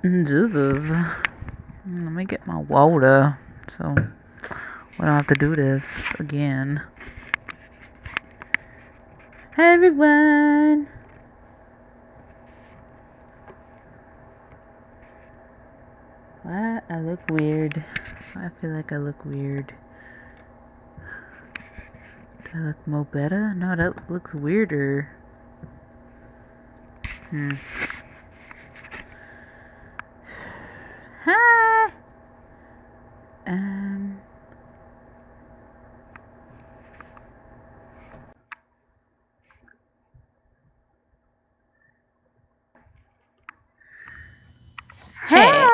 Jesus. Let me get my water so we don't have to do this again. Hey everyone! Why I look weird? I feel like I look weird. Do I look more better? No, that looks weirder. Hi! Hey.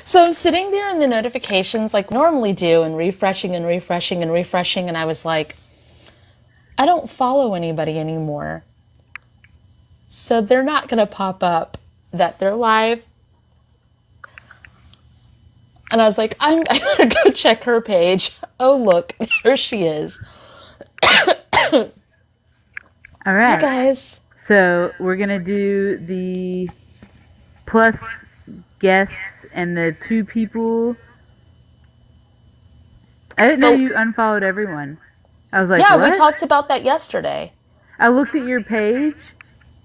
So I'm sitting there in the notifications like normally do and refreshing and refreshing and refreshing, and I was like, I don't follow anybody anymore. So they're not going to pop up that they're live. And I was like, I'm going to go check her page. Oh, look, there she is. All right. Hi, guys. So we're going to do the plus guests and the 2 people. I didn't know you unfollowed everyone. I was like, yeah, what? We talked about that yesterday. I looked at your page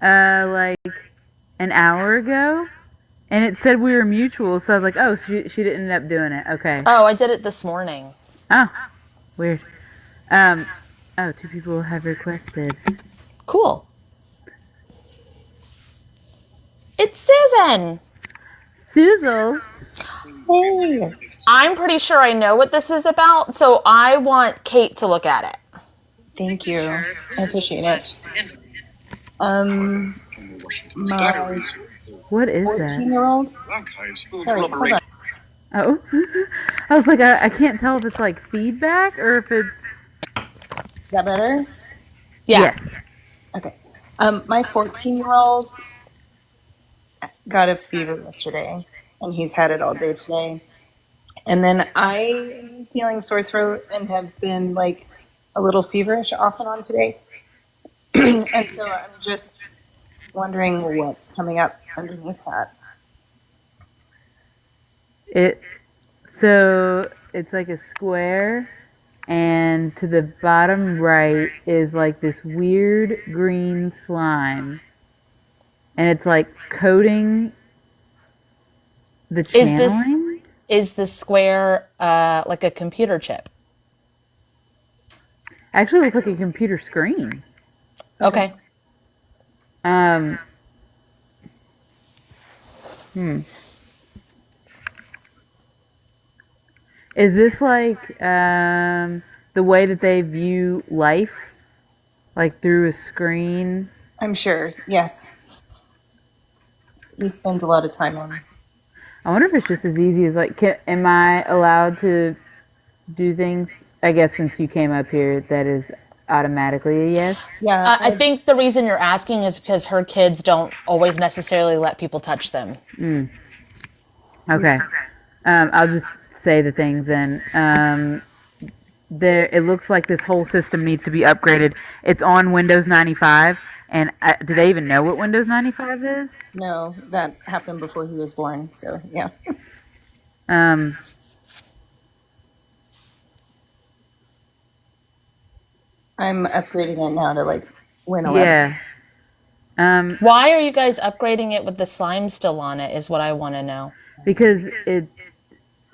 like an hour ago, and it said we were mutual, so I was like, oh, she didn't end up doing it. Okay. Oh, I did it this morning. Oh, weird. Oh, 2 people have requested. Cool. It's Susan. Susan. Hey. I'm pretty sure I know what this is about, so I want Kate to look at it. Thank you. I appreciate it. My what is 14-year-old? Sorry, hold on. Oh. I was like, I can't tell if it's like feedback or if it's... Is that better? Yeah. Yes. Okay. My 14-year-old got a fever yesterday, and he's had it all day today. And then I am feeling sore throat and have been like a little feverish off and on today. And so I'm just wondering what's coming up underneath that. So it's like a square, and to the bottom right is like this weird green slime, and it's like coating the channeling. Is the square like a computer chip? Actually, it looks like a computer screen. Okay. Is this like the way that they view life, like through a screen? I'm sure, yes. He spends a lot of time on it. I wonder if it's just as easy as like, am I allowed to do things? I guess since you came up here, that is automatically a yes. Yeah. I think the reason you're asking is because her kids don't always necessarily let people touch them. Okay. I'll just say the things then. It looks like this whole system needs to be upgraded. It's on Windows 95, and do they even know what Windows 95 is? No, that happened before he was born, so yeah. I'm upgrading it now to like Win 11. Yeah. Why are you guys upgrading it with the slime still on it is what I want to know. Because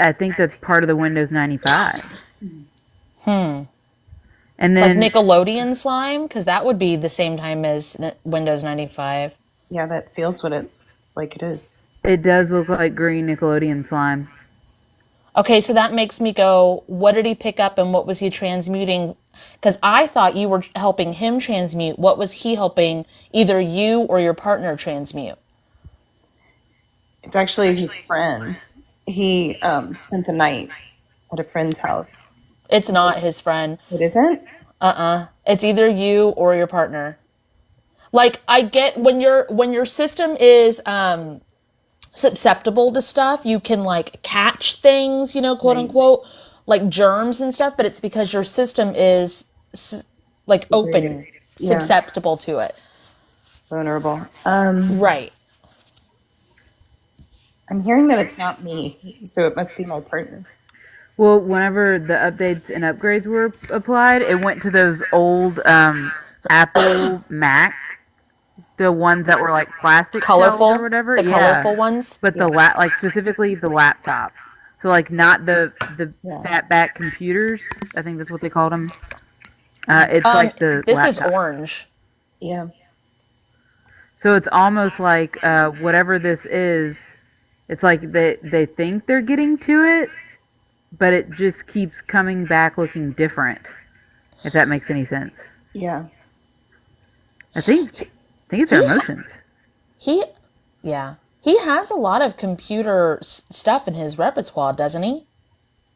I think that's part of the Windows 95. And then like Nickelodeon slime? Because that would be the same time as Windows 95. Yeah, that feels what it's like it is. It does look like green Nickelodeon slime. Okay, so that makes me go, what did he pick up and what was he transmuting? Because I thought you were helping him transmute. What was he helping either you or your partner transmute? It's actually his friend. He spent the night at a friend's house. It's not his friend. It isn't? It's either you or your partner. Like, I get when your system is susceptible to stuff, you can like catch things, quote unquote, like germs and stuff, but it's because your system is like open, susceptible to it. Vulnerable. Right. I'm hearing that it's not me, so it must be my partner. Well, whenever the updates and upgrades were applied, it went to those old Apple Mac, the ones that were like plastic shells or Colorful, whatever. the Yeah, colorful ones. but the like specifically the laptop. So like not the Yeah. fatback computers. I think that's what they called them. It's like the This is laptop. orange. Yeah. So it's almost like whatever this is. It's like they think they're getting to it, but it just keeps coming back looking different. If that makes any sense. Yeah. I think it's their emotions. He, yeah, he has a lot of computer stuff in his repertoire, doesn't he?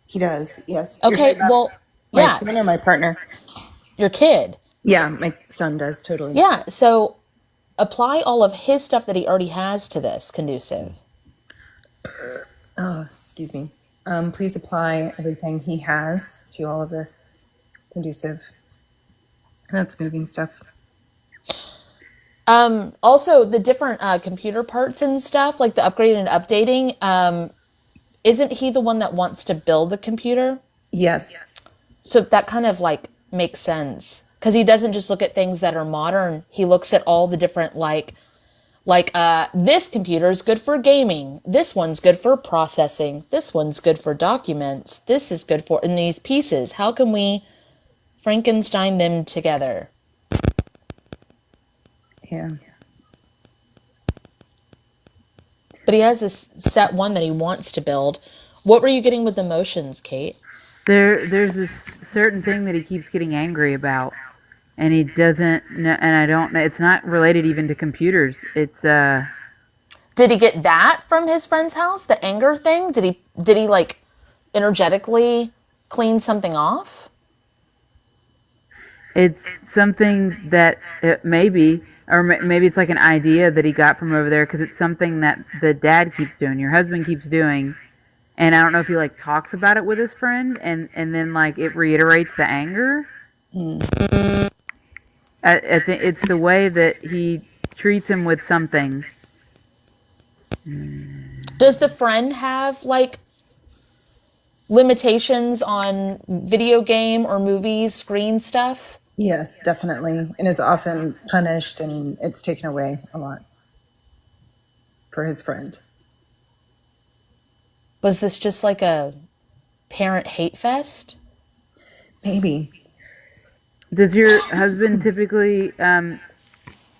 He does. Yes. You're Okay, talking about well, my yes, son or my partner? your kid. Yeah, my son does totally. Yeah, so apply all of his stuff that he already has to this conducive. Oh, excuse me. Please apply everything he has to all of this conducive. That's moving stuff. Also, the different computer parts and stuff, like the upgrading and updating, isn't he the one that wants to build the computer? Yes. So that kind of like makes sense. Because he doesn't just look at things that are modern. He looks at all the different this computer is good for gaming. This one's good for processing. This one's good for documents. This is good for in these pieces. How can we Frankenstein them together? Yeah. But he has this set one that he wants to build. What were you getting with emotions, Kate? There's this certain thing that he keeps getting angry about, and he doesn't know, and I don't know. It's not related even to computers. It's Did he get that from his friend's house? The anger thing? Did he like energetically clean something off? it's something that maybe, or maybe it's like an idea that he got from over there because it's something that the dad keeps doing, your husband keeps doing, and I don't know if he like talks about it with his friend, and then like it reiterates the anger. I think it's the way that he treats him with something. Does the friend have like limitations on video game or movies, screen stuff? Yes, definitely. And is often punished, and it's taken away a lot for his friend. Was this just like a parent hate fest? Maybe. Does your husband typically,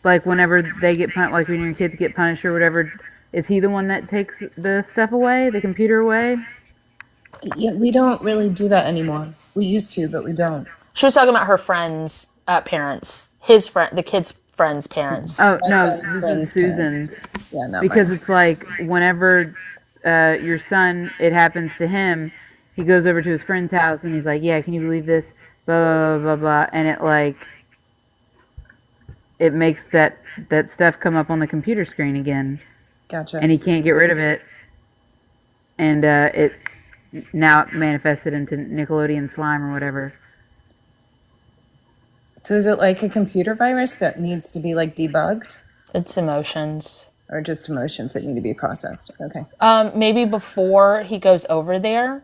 like whenever they get like when your kids get punished or whatever, is he the one that takes the stuff away, the computer away? Yeah, we don't really do that anymore. We used to, but we don't. She was talking about her friend's parents, his friend, the kid's friend's parents. Oh My no, son's this is friend's Susan's. parents. Yeah, not Because mine. it's like whenever your son, it happens to him, he goes over to his friend's house and he's like, "Yeah, can you believe this?" Blah blah blah blah, and it makes that stuff come up on the computer screen again, Gotcha. and he can't get rid of it, and it now manifested into Nickelodeon slime or whatever. So is it like a computer virus that needs to be like debugged, It's emotions. or just emotions that need to be processed? Okay. Maybe before he goes over there,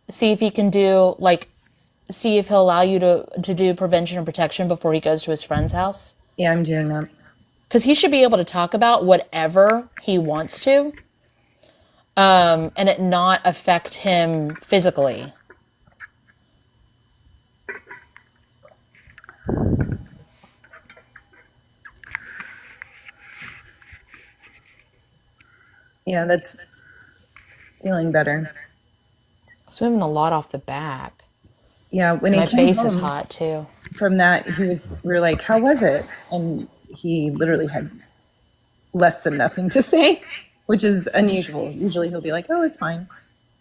see if he can do see if he'll allow you to do prevention and protection before he goes to his friend's house. Yeah, I'm doing that. Because he should be able to talk about whatever he wants to, and it not affect him physically. Yeah, that's feeling better. Swimming a lot off the back. Yeah, when he My came face is home hot too. from that, we were like, "How was it?" And he literally had less than nothing to say, which is unusual. Usually he'll be like, "Oh, it's fine."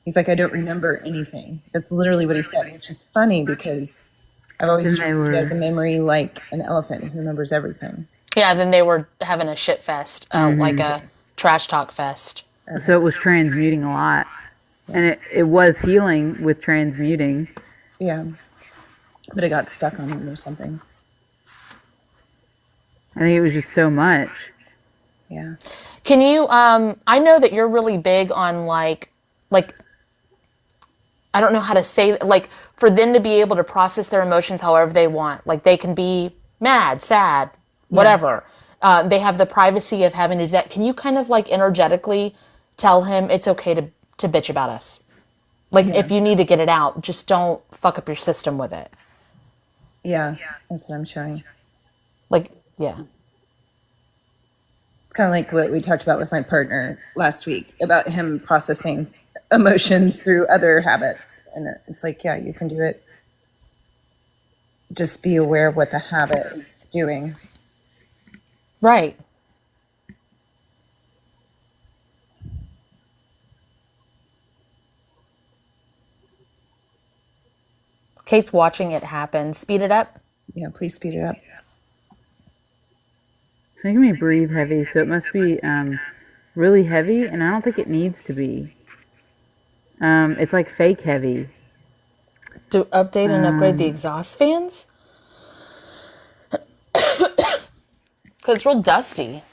He's like, "I don't remember anything." That's literally what he said, which is funny because I've always Then they treated were- he has a memory like an elephant. He remembers everything. Yeah, then they were having a shit fest, like a trash talk fest. So it was transmuting a lot, and it was healing with transmuting. Yeah, but it got stuck on him or something. I think it was just so much. Yeah. Can you, I know that you're really big on like, I don't know how to say, like, for them to be able to process their emotions however they want. Like, they can be mad, sad, whatever. They have the privacy of having to do that. Can you kind of, like, energetically tell him it's okay to bitch about us? Like, if you need to get it out, just don't fuck up your system with it. Yeah, that's what I'm showing. Like, yeah. It's kind of like what we talked about with my partner last week about him processing emotions through other habits. And it's like, yeah, you can do it. Just be aware of what the habit is doing. Right. Kate's watching it happen. Speed it up. Yeah, please speed it up. It's making me breathe heavy, so it must be really heavy, and I don't think it needs to be. It's like fake heavy. To update and upgrade the exhaust fans? Because it's real dusty.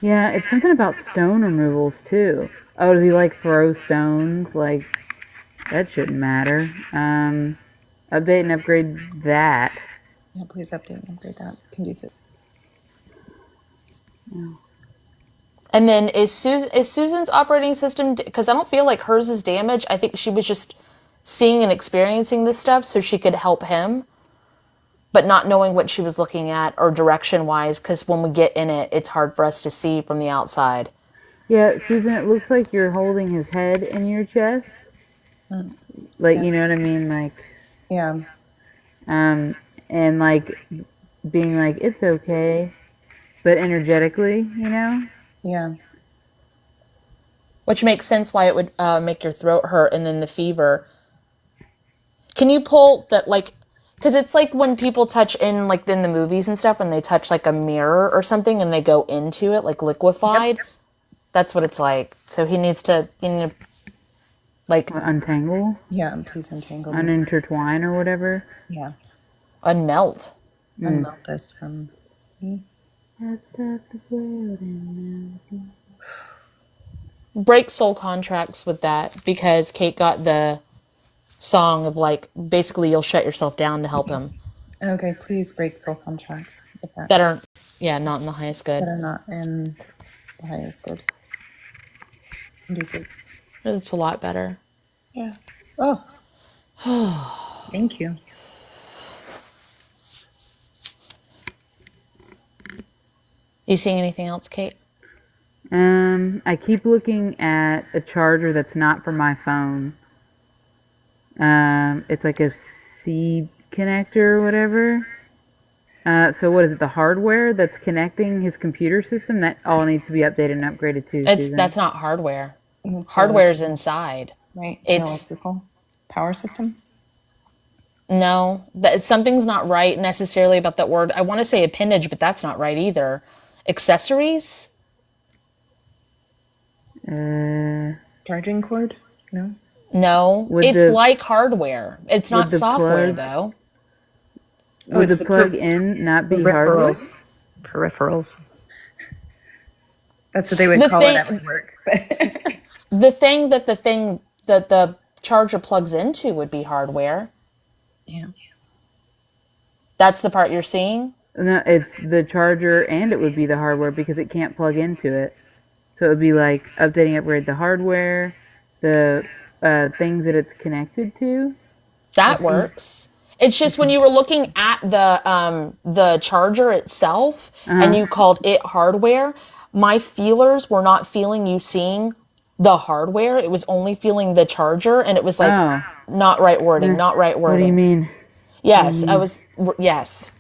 Yeah, it's something about stone removals too. Oh, does he like throw stones? Like, that shouldn't matter. Update and upgrade that. Yeah, please update and upgrade that. Conducive. And then is Susan's operating system, because I don't feel like hers is damaged. I think she was just seeing and experiencing this stuff so she could help him, but not knowing what she was looking at or direction-wise, because when we get in it, it's hard for us to see from the outside. Yeah, Susan, it looks like you're holding his head in your chest. Like, you know what I mean? Like, yeah. And like being like, it's okay, but energetically, you know? Yeah. Which makes sense why it would make your throat hurt, and then the fever. Can you pull that, like, because it's like when people touch in, like, in the movies and stuff, when they touch, like, a mirror or something and they go into it, like, liquefied. Yep. That's what it's like. So you need to, like... Untangle? Yeah, please untangle. Unintertwine or whatever? Yeah. Unmelt. Unmelt this from me. Break soul contracts with that, because Kate got the song of, like, basically you'll shut yourself down to help him. Okay, please break soul contracts that are, not in the highest good. That are not in the highest good. Conducive. It's a lot better. Yeah. Oh. Thank you. You seeing anything else, Kate? I keep looking at a charger that's not for my phone. It's like a C connector or whatever. So what is it, the hardware that's connecting his computer system? That all needs to be updated and upgraded too, Susan. That's not hardware. Hardware is inside. Right. It's electrical power system? No. Something's not right necessarily about that word. I want to say appendage, but that's not right either. Accessories? Charging cord? No. No. It's like hardware. It's not software, though. Would the plug-in not be hardware? Peripherals. That's what they would call it at work. The thing that the charger plugs into would be hardware. Yeah. That's the part you're seeing? No, it's the charger, and it would be the hardware because it can't plug into it. So it would be like updating, upgrade the hardware, the things that it's connected to. That works. It's just when you were looking at the charger itself and you called it hardware, my feelers were not feeling you seeing the hardware. It was only feeling the charger, and it was like not right wording, not right wording. What do you mean? Yes, yes.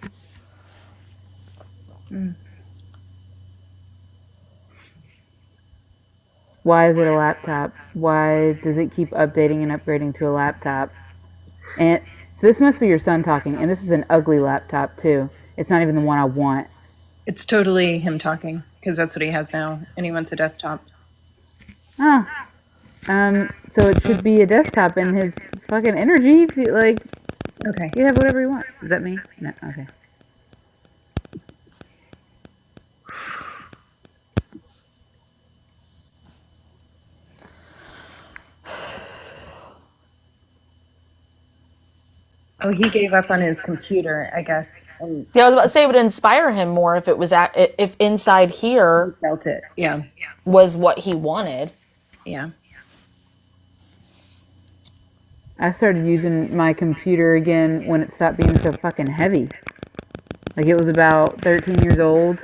Why is it a laptop? Why does it keep updating and upgrading to a laptop? And so this must be your son talking, and this is an ugly laptop too. It's not even the one I want. It's totally him talking, because that's what he has now, and he wants a desktop. Oh. So it should be a desktop, and his fucking energy, like, okay, you have whatever you want. Is that me? No, okay. Oh, he gave up on his computer, I guess, and Yeah, I was about to say it would inspire him more if it was if inside he here felt it. Yeah. was what he wanted. Yeah. I started using my computer again when it stopped being so fucking heavy. Like it was about 13 years old,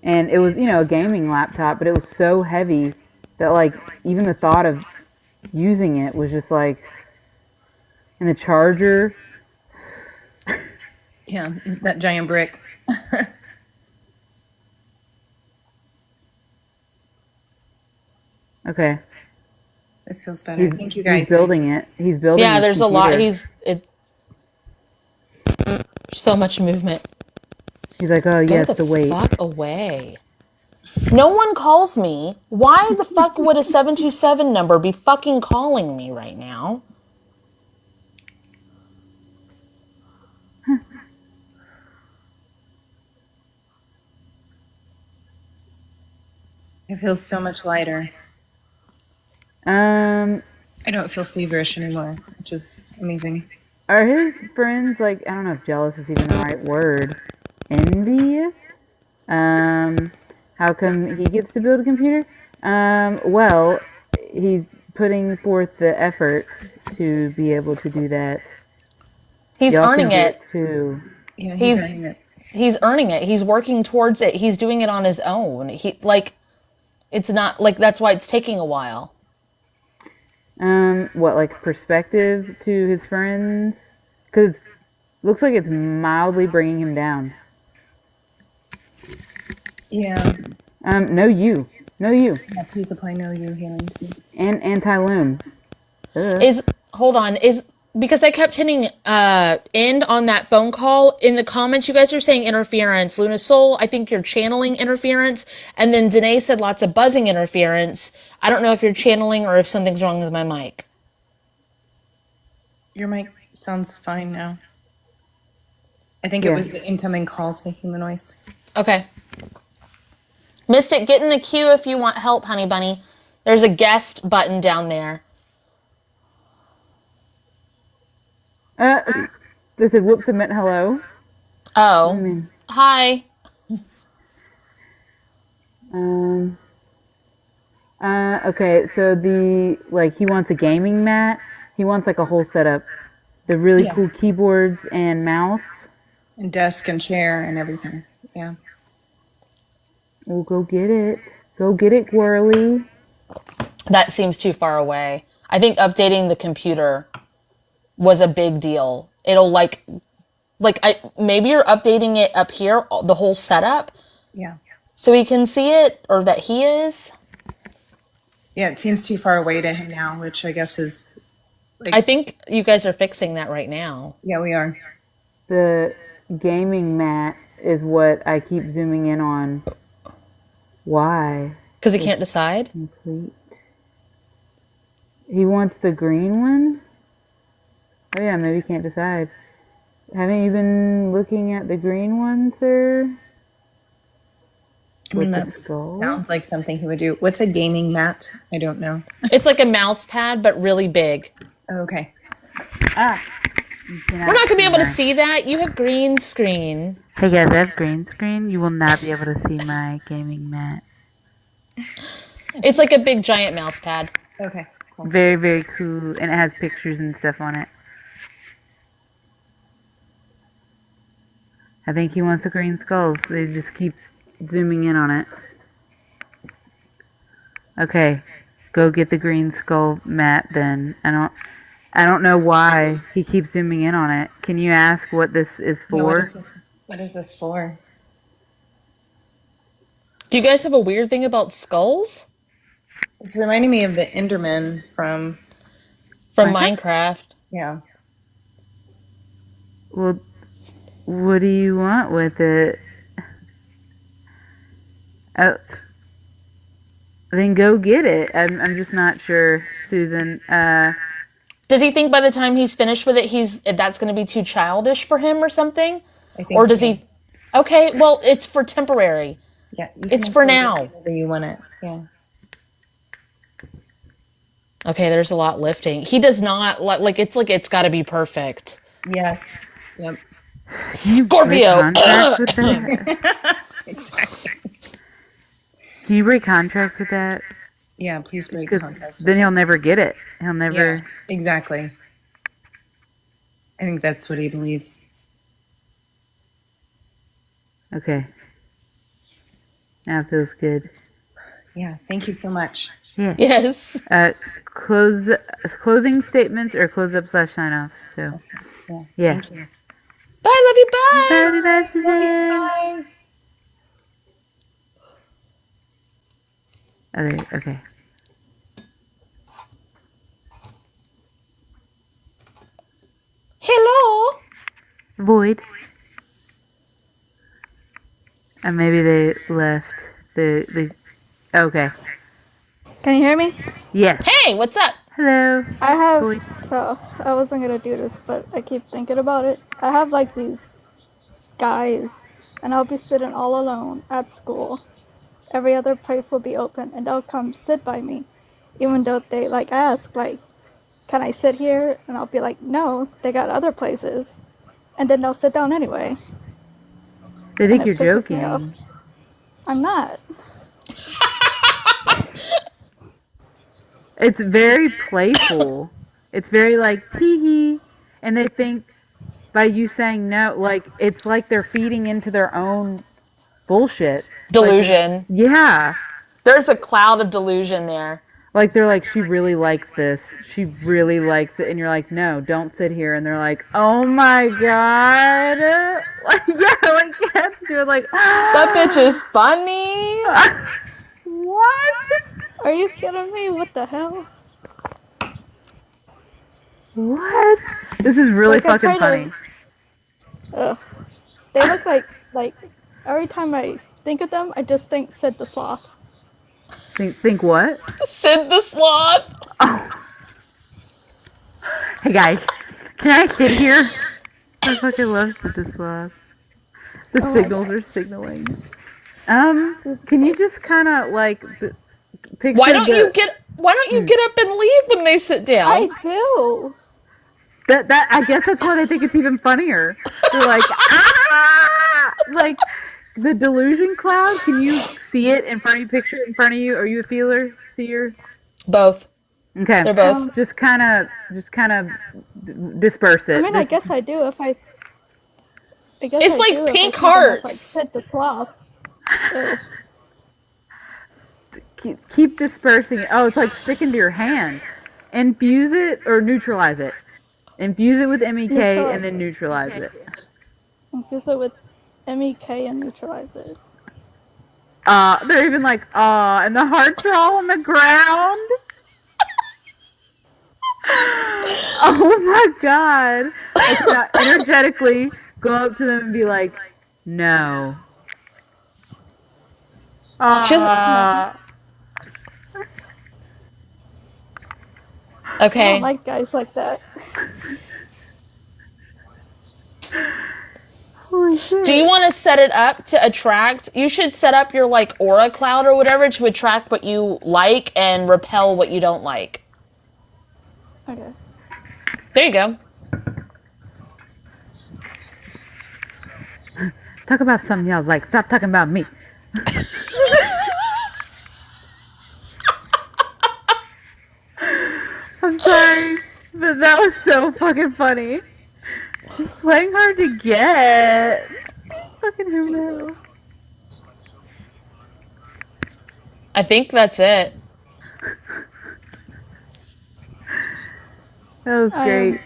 and it was, you know, a gaming laptop, but it was so heavy that like even the thought of using it was just like, and the charger. Yeah, that giant brick. Okay, This feels better. Thank you guys. he's building it. He's building Yeah, his there's a lot. computer. So much movement. He's like, oh Go yes, the the weight. fuck away. No one calls me. Why the fuck would a 727 number be fucking calling me right now? It feels so much lighter. I don't feel feverish anymore, which is amazing. Are his friends like, I don't know if jealous is even the right word, envious? How come he gets to build a computer? Well, he's putting forth the effort to be able to do that. He's Y'all earning can do it. too. Yeah, He's earning it. he's earning it. He's working towards it. He's doing it on his own. It's not like that's why it's taking a while. What, like perspective to his friends? Because looks like it's mildly bringing him down. Yeah. No you. Yeah, please apply no you healing. And anti-loom. Hold on, because I kept hitting end on that phone call. In the comments, you guys are saying interference. Luna Soul, I think you're channeling interference. And then Danae said lots of buzzing interference. I don't know if you're channeling or if something's wrong with my mic. Your mic sounds fine now. I think it was the incoming calls making the noise. Okay. Mystic, get in the queue if you want help, honey bunny. There's a guest button down there. They said whoops, it meant hello. Oh. Hi. Okay, so he wants a gaming mat. He wants like a whole setup. The really cool keyboards and mouse. And desk and chair and everything. Yeah. Well, go get it. Go get it, Gwirly. That seems too far away. I think updating the computer was a big deal. It'll maybe you're updating it up here, the whole setup. Yeah. So he can see it, or that he is. Yeah, it seems too far away to him now, which I guess is I think you guys are fixing that right now. Yeah, we are. The gaming mat is what I keep zooming in on. Why? Because he can't decide? Complete. He wants the green one? Oh yeah, maybe he can't decide. Haven't you been looking at the green one, sir? I mean, that sounds like something he would do. What's a gaming mat? I don't know. It's like a mouse pad, but really big. Oh, okay. We're not going to be able to see that. You have green screen. Hey guys, I have green screen. You will not be able to see my gaming mat. It's like a big giant mouse pad. Okay. Cool. Very, very cool. And it has pictures and stuff on it. I think he wants the green skulls. They just keep zooming in on it. Okay. Go get the green skull mat then. I don't know why he keeps zooming in on it. Can you ask what this is for? Yeah, what is this for? Do you guys have a weird thing about skulls? It's reminding me of the Enderman from Minecraft. Yeah. Well, what do you want with it? Oh, then go get it. I'm just not sure, Susan. Does he think by the time he's finished with it, that's going to be too childish for him or something? I think or does he? Okay, well, it's for temporary. Yeah, it's for now. Whenever you want it. Yeah. Okay, there's a lot lifting. He does not it's got to be perfect. Yes. Yep. Can you break Scorpio. contracts with that? Exactly. Can you break contracts with that? Yeah, please break Because contracts with then he'll that. never get it. He'll Yeah, never. exactly. I think that's what he believes. Okay. Now it feels good. Yeah, thank you so much. Yeah. Yes. Closing statements or close up / sign off. So, Yeah, yeah. thank you. Bye, love you, bye. Bye, Love you. Susan. Bye. Okay. Hello. Void. And maybe they left. Okay. Can you hear me? Yes. Hey, what's up? Hello. I have, Void. so I wasn't gonna do this, but I keep thinking about it. I have like these guys, and I'll be sitting all alone at school. Every other place will be open, and they'll come sit by me, even though they like ask, like, can I sit here? And I'll be like, no, they got other places. And then they'll sit down anyway, They and think it you're pisses me off. joking. I'm not. It's very playful. It's very like tee hee, and they think by you saying no, like it's like they're feeding into their own bullshit. Delusion. Yeah. There's a cloud of delusion there. Like they're like, she really likes this. She really likes it, and you're like, no, don't sit here. And they're like, oh my god. Like, yeah, like yes, you're like, That bitch is funny. what? Are you kidding me? What the hell? What? This is really Like, I fucking try funny. Ugh. They look like every time I think of them, I just think Sid the Sloth. Think what? Sid the Sloth. Oh. Hey guys, can I sit here? I fucking love this sloth. The Oh my signals God. are signaling. This is Can you crazy. just kind of like picture Why don't the you get up and leave when they sit down? I do. that I guess that's why they think it's even funnier. They're like, ah, like the delusion cloud. Can you see it in front of you? Picture it in front of you. Are you a feeler? Seer? Both. Okay. They're both. Just kind of disperse I it. mean, I guess I do if I. I guess It's I like do if I pink think of them as like hearts. Sid the Sloth. Ew. Keep dispersing it. Oh, it's like sticking to your hand. Infuse it or neutralize it. Infuse it with MEK and then neutralize it. Infuse it with MEK and neutralize it. They're even like, and the hearts are all on the ground. Oh my god. Okay, now energetically go up to them and be like, no. No. I Okay. don't like guys like that. Holy shit. Do you want to set it up to attract? You should set up your like aura cloud or whatever to attract what you like and repel what you don't like. Okay. There you go. Talk about something y'all like. Stop talking about me. I'm sorry, but that was so fucking funny. He's playing hard to get. Fucking who knows? I think that's it. That was great.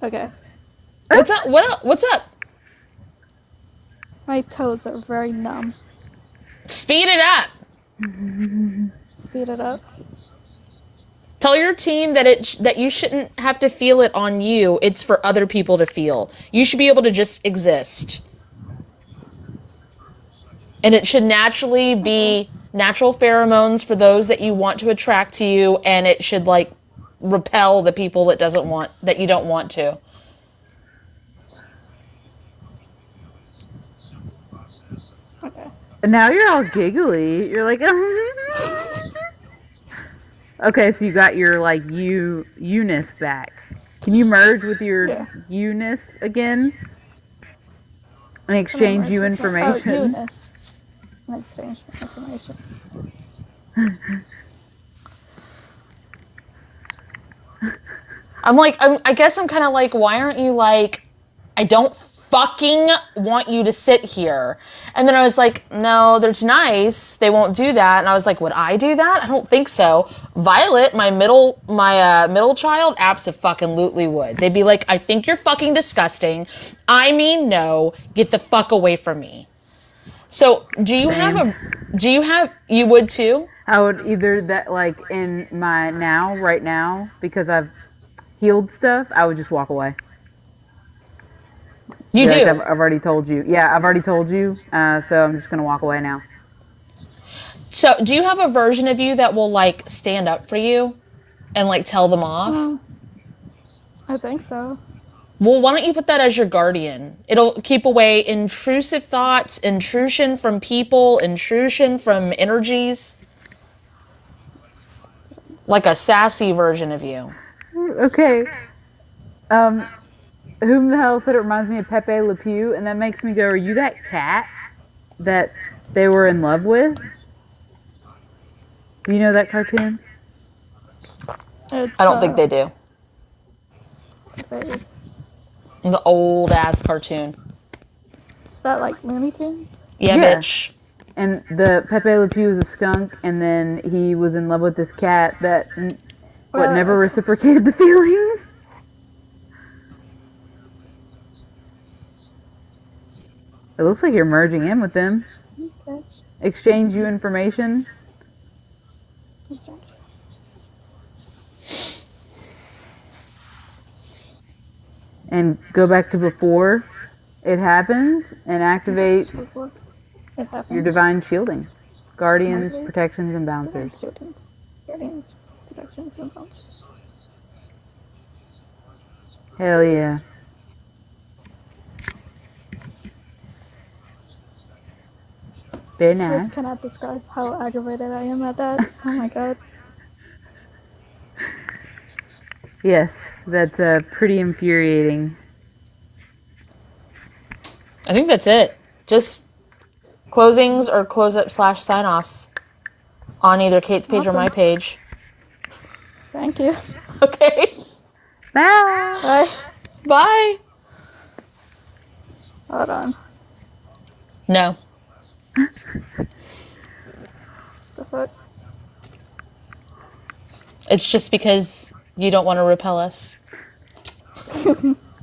Okay. What's up? What's up? My toes are very numb. Speed it up. Speed it up. Tell your team that that you shouldn't have to feel it on you. It's for other people to feel. You should be able to just exist. And it should naturally be natural pheromones for those that you want to attract to you, and it should like repel the people that you don't want to. Okay. And now you're all giggly. You're like, okay, so you got your like you-ness back. Can you merge with your Yeah. you-ness again? And exchange you information? Eunice. And exchange information. I guess I'm kind of like, why aren't you like, I don't fucking want you to sit here. And then I was like, no, they're nice. They won't do that. And I was like, would I do that? I don't think so. Violet, my middle child, abso-fucking-lutely would. They'd be like, I think you're fucking disgusting. I mean, no, get the fuck away from me. So you would too? I would either that, like, in my right now, because I've healed stuff, I would just walk away. You do? Like I've already told you. Yeah, I've already told you, so I'm just going to walk away now. So do you have a version of you that will, like, stand up for you and, like, tell them off? I think so. Well, why don't you put that as your guardian? It'll keep away intrusive thoughts, intrusion from people, intrusion from energies. Like a sassy version of you. Okay. Whom the hell said it reminds me of Pepe Le Pew? And that makes me go, are you that cat that they were in love with? Do you know that cartoon? I don't think they do. The old ass cartoon. Is that like Looney Tunes? Yeah, bitch. And the Pepe Le Pew was a skunk, and then he was in love with this cat that never reciprocated the feelings. It looks like you're merging in with them. Okay. Exchange you information. Okay. And go back to before it happens and activate your divine shielding. Guardians, protections, and bouncers. Guardians, protections, and bouncers. Hell yeah. Very nice. I just cannot describe how aggravated I am at that. Oh my god. Yes, that's pretty infuriating. I think that's it. Just closings or close-up / sign-offs on either Kate's page or my page. Thank you. Okay. Bye. Bye. Bye. Hold on. No. The fuck? It's just because you don't want to repel us.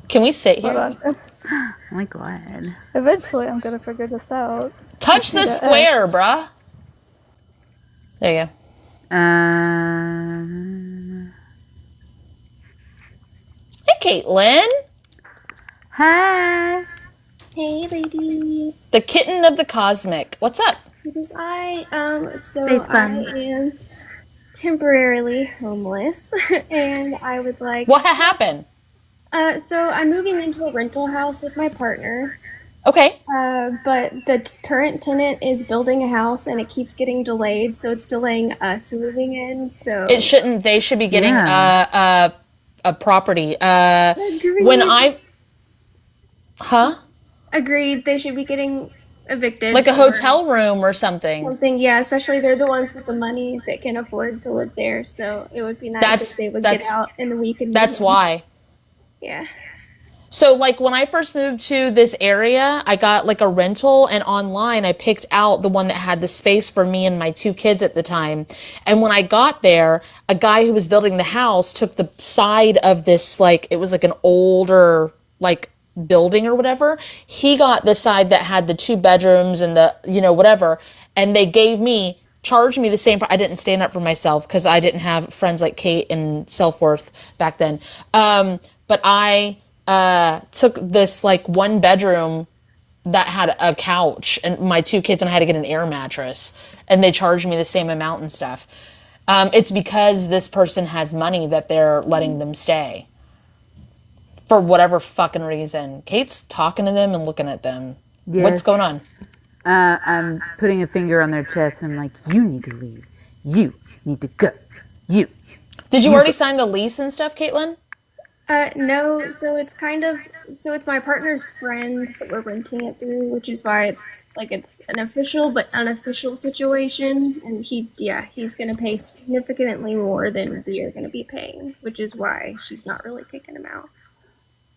Can we sit here? Hold on. Oh my god. Eventually I'm gonna figure this out. Touch the square, bruh. There you go. Hey, Caitlin. Hi. Hey, ladies. The kitten of the cosmic. What's up? Because I am temporarily homeless, and I would like. What happened? So I'm moving into a rental house with my partner. Okay. But the current tenant is building a house, and it keeps getting delayed, so it's delaying us moving in. So It shouldn't. They should be getting a property. Agreed. When I. Huh? Agreed. They should be getting evicted. Like a or hotel room or something. something. Yeah, especially they're the ones with the money that can afford to live there. So it would be nice if they would get out in the weekend. That's why. Yeah. So, like, when I first moved to this area, I got, like, a rental, and online I picked out the one that had the space for me and my 2 kids at the time. And when I got there, a guy who was building the house took the side of this, like, it was like an older, like, building or whatever. He got the side that had the 2 bedrooms and the, you know, whatever. And they charged me the same. I didn't stand up for myself because I didn't have friends like Kate and self-worth back then. But I took this like 1 bedroom that had a couch and my 2 kids, and I had to get an air mattress, and they charged me the same amount and stuff. It's because this person has money that they're letting them stay for whatever fucking reason. Kate's talking to them and looking at them. Yes. What's going on? I'm putting a finger on their chest and I'm like, you need to leave. You need to go. You. Did you already sign the lease and stuff, Caitlin? No, so it's my partner's friend that we're renting it through, which is why it's an official but unofficial situation, and he's gonna pay significantly more than we are gonna be paying, which is why she's not really kicking him out.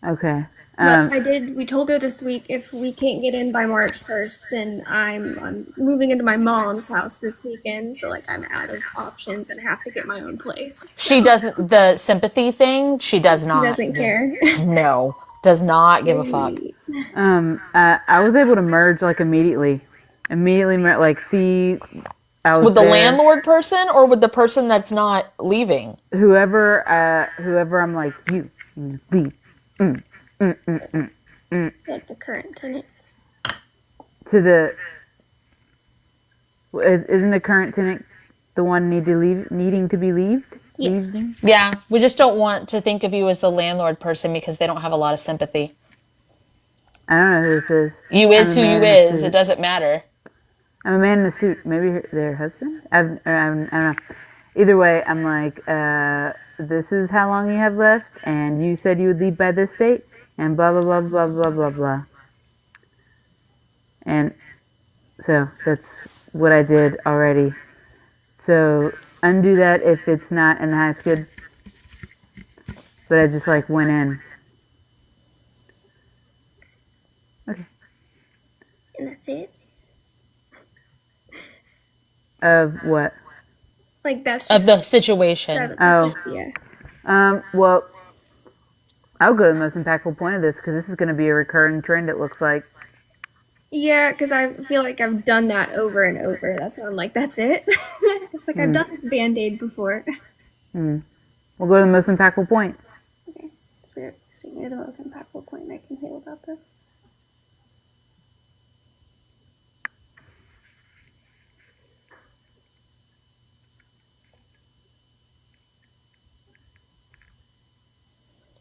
Okay. But we told her this week if we can't get in by March 1st, then I'm moving into my mom's house this weekend, so like I'm out of options and have to get my own place. She doesn't, the sympathy thing, she does She not. doesn't care. No, does not give a fuck. I was able to merge like immediately. Like see, I was With the there. landlord person or with the person that's not leaving? Whoever I'm like, you leave. Like the current tenant. To the isn't the current tenant the one needing to be leaved? Yes. Leaving? Yeah, we just don't want to think of you as the landlord person because they don't have a lot of sympathy. I don't know who this is. You is who I'm a you man in a is. suit. It doesn't matter. I'm a man in a suit. Maybe their husband? I don't know. Either way, I'm like, this is how long you have left, and you said you would leave by this date, and blah, blah, blah, blah, blah, blah, blah. And so that's what I did already. So undo that if it's not in the highest good. But I just like went in. Okay. And that's it. Of what? Like that's Of just the situation. Well, I'll go to the most impactful point of this because this is going to be a recurring trend, it looks like. Yeah, because I feel like I've done that over and over. That's why I'm like, that's it. It's like I've done this Band-Aid before. We'll go to the most impactful point. Okay, Spirit, state me the most impactful point I can feel about this.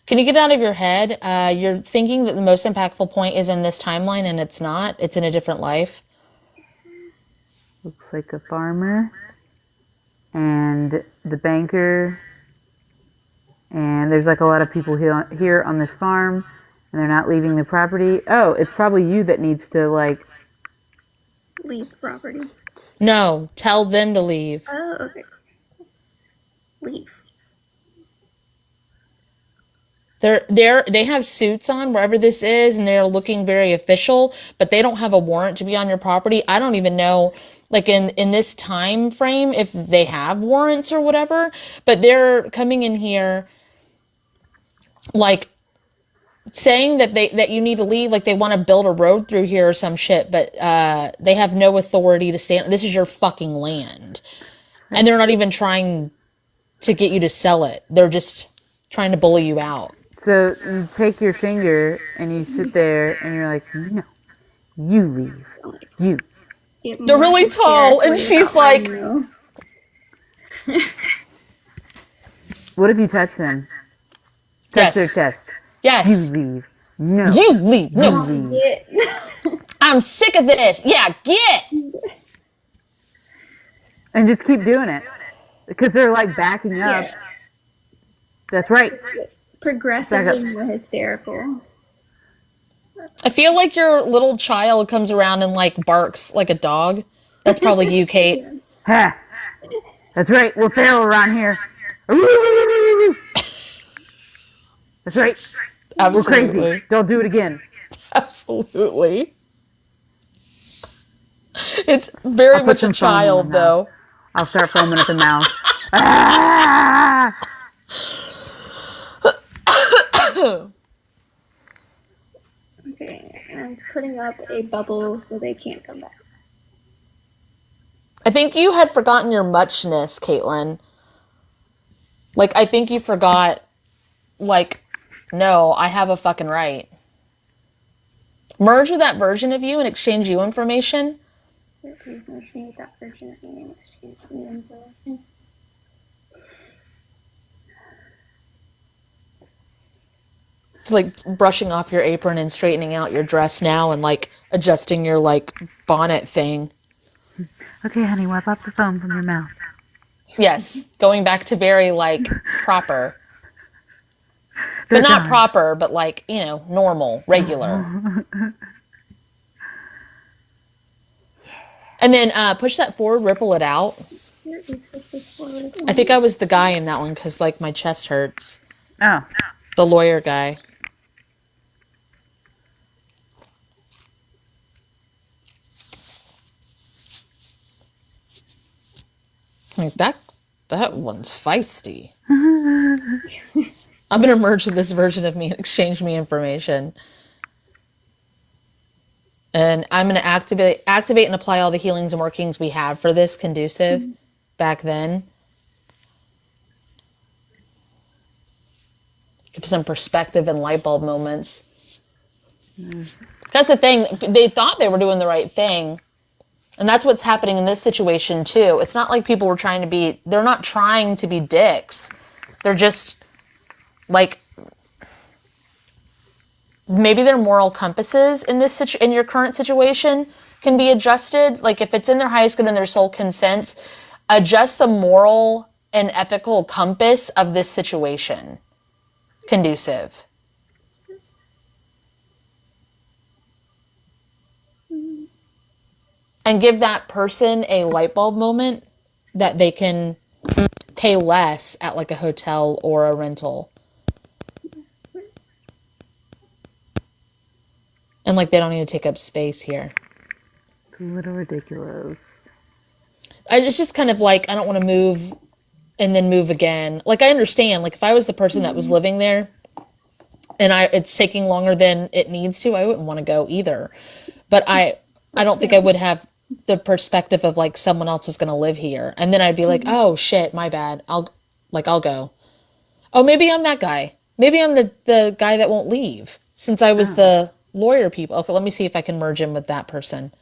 Can you get out of your head? You're thinking that the most impactful point is in this timeline, and it's not. It's in a different life. Looks like a farmer and the banker, and there's like a lot of people here on this farm, and they're not leaving the property. Oh, it's probably you that needs to like leave the property. No, tell them to leave. Oh, okay. Leave. They have suits on wherever this is, and they're looking very official, but they don't have a warrant to be on your property. I don't even know, like in this time frame, if they have warrants or whatever, but they're coming in here like saying that you need to leave, like they want to build a road through here or some shit, but they have no authority to stand. This is your fucking land. And they're not even trying to get you to sell it. They're just trying to bully you out. So you take your finger and you sit there and you're like, no, you leave. You. They're really tall, and she's like, what if you touch them? Touch their chest. Yes. You leave. No. You leave. No. You leave. I'm sick of this. Yeah, get. And just keep doing it. Because they're like backing up. Yeah. That's right. Progressively more hysterical. I feel like your little child comes around and like barks like a dog. That's probably you, Kate. Ha! That's right. We're feral around here. That's right. Absolutely. We're crazy. Don't do it again. Absolutely. It's very much a child, though. I'll start foaming at the mouth. Ah! Okay, I'm putting up a bubble so they can't come back. I think you had forgotten your muchness, Caitlin. Like, I think you forgot, like, no, I have a fucking right. Merge with that version of you and exchange you information. Please merge me with that version of me and exchange me information. It's like brushing off your apron and straightening out your dress now and, like, adjusting your, like, bonnet thing. Okay, honey, wipe off the foam from your mouth. Yes, going back to very, like, proper. But not proper, but like, normal, regular. And then push that forward, ripple it out. I think I was the guy in that one because, like, my chest hurts. Oh. The lawyer guy. Like, that one's feisty. I'm going to merge with this version of me and exchange me information. And I'm going to activate and apply all the healings and workings we have for this conducive back then. Give some perspective and light bulb moments. That's the thing. They thought they were doing the right thing. And that's what's happening in this situation, too. It's not like people were they're not trying to be dicks. They're just, like, maybe their moral compasses in your current situation can be adjusted. Like, if it's in their highest good and their soul consents, adjust the moral and ethical compass of this situation. Conducive. And give that person a light bulb moment that they can pay less at, like, a hotel or a rental. And, like, they don't need to take up space here. It's a little ridiculous. It's just kind of like, I don't want to move and then move again. Like, I understand. Like, if I was the person that was living there and it's taking longer than it needs to, I wouldn't want to go either. But I don't think I would have the perspective of, like, someone else is going to live here. And then I'd be like, oh, shit, my bad. I'll go. Oh, maybe I'm that guy. Maybe I'm the guy that won't leave since I was the lawyer people. Okay, let me see if I can merge in with that person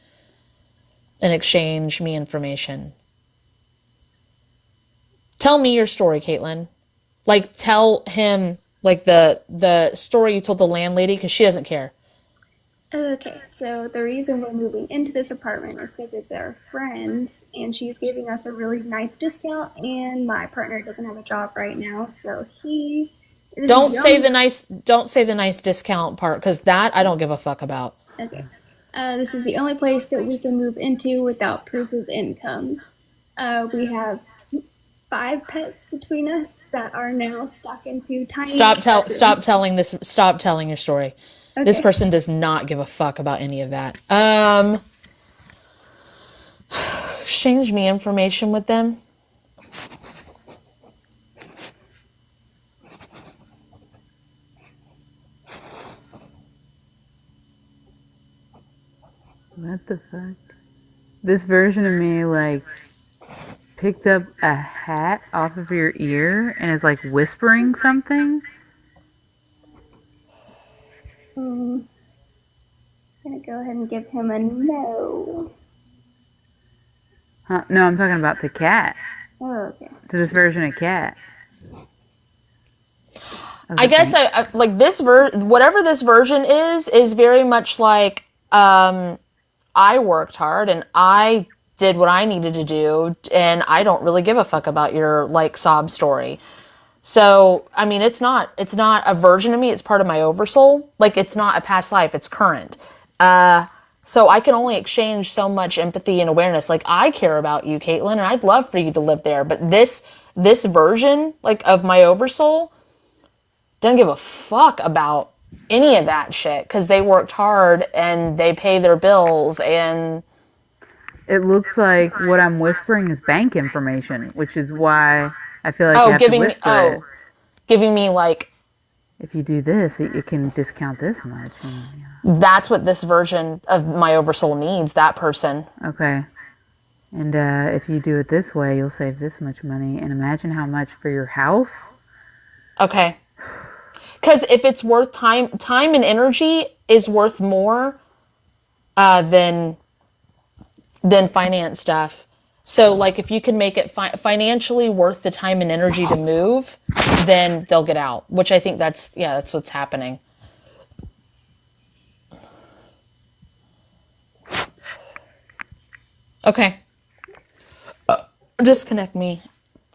and exchange me information. Tell me your story, Caitlin. Like, tell him, like, the story you told the landlady, because she doesn't care. Okay, so the reason we're moving into this apartment is because it's our friends, and she's giving us a really nice discount, and my partner doesn't have a job right now, so he... Don't say the nice discount part, because that I don't give a fuck about. Okay. This is the only place that we can move into without proof of income. We have 5 pets between us that are now stuck into tiny... Stop telling your story. Okay. This person does not give a fuck about any of that. Exchange me information with them. What the fuck? This version of me, like, picked up a hat off of your ear and is, like, whispering something. I'm gonna go ahead and give him a no. Huh? No, I'm talking about the cat. Oh, okay. To this version of cat. I guess I like this whatever this version is very much like, I worked hard and I did what I needed to do, and I don't really give a fuck about your, like, sob story. So, I mean, it's not a version of me, it's part of my oversoul. Like, it's not a past life, it's current. So I can only exchange so much empathy and awareness. Like, I care about you, Caitlin, and I'd love for you to live there. But this version, like, of my oversoul doesn't give a fuck about any of that shit, because they worked hard and they pay their bills, and... It looks like what I'm whispering is bank information, which is why I feel like you have to whisper it. Giving me, like... If you do this, you can discount this much. And, That's what this version of my oversoul needs, that person. Okay. And if you do it this way, you'll save this much money. And imagine how much for your house. Okay. Because if it's worth time and energy is worth more than finance stuff. So, like, if you can make it financially worth the time and energy to move, then they'll get out. Which I think that's what's happening. Okay. Disconnect me.